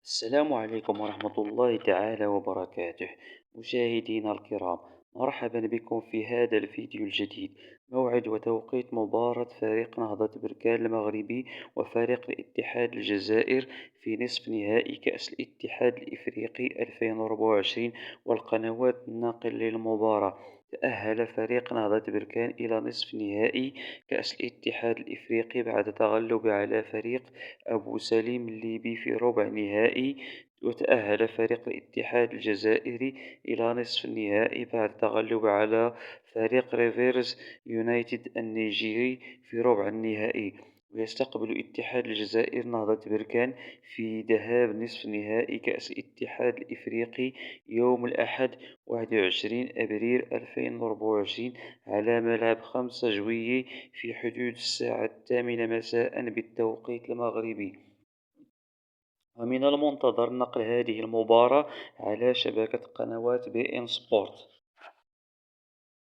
السلام عليكم ورحمة الله تعالى وبركاته. مشاهدينا الكرام، مرحبا بكم في هذا الفيديو الجديد. موعد وتوقيت مباراة فريق نهضة بركان المغربي وفريق الاتحاد الجزائر في نصف نهائي كأس الاتحاد الإفريقي 2024، والقنوات الناقلة للمباراة. تأهل فريق نهضة بركان إلى نصف نهائي كأس الاتحاد الإفريقي بعد تغلب على فريق أبو سليم الليبي في ربع نهائي. وتأهل فريق الاتحاد الجزائري إلى نصف النهائي بعد التغلب على فريق ريفيرز يونايتد النيجيري في ربع النهائي. ويستقبل اتحاد الجزائر نهضة بركان في ذهاب نصف نهائي كأس الاتحاد الإفريقي يوم الأحد 21 أبريل 2024 على ملعب 5 جويي في حدود الساعة 8 مساء بالتوقيت المغربي. ومن المنتظر نقل هذه المباراة على شبكة قنوات بي إن سبورت.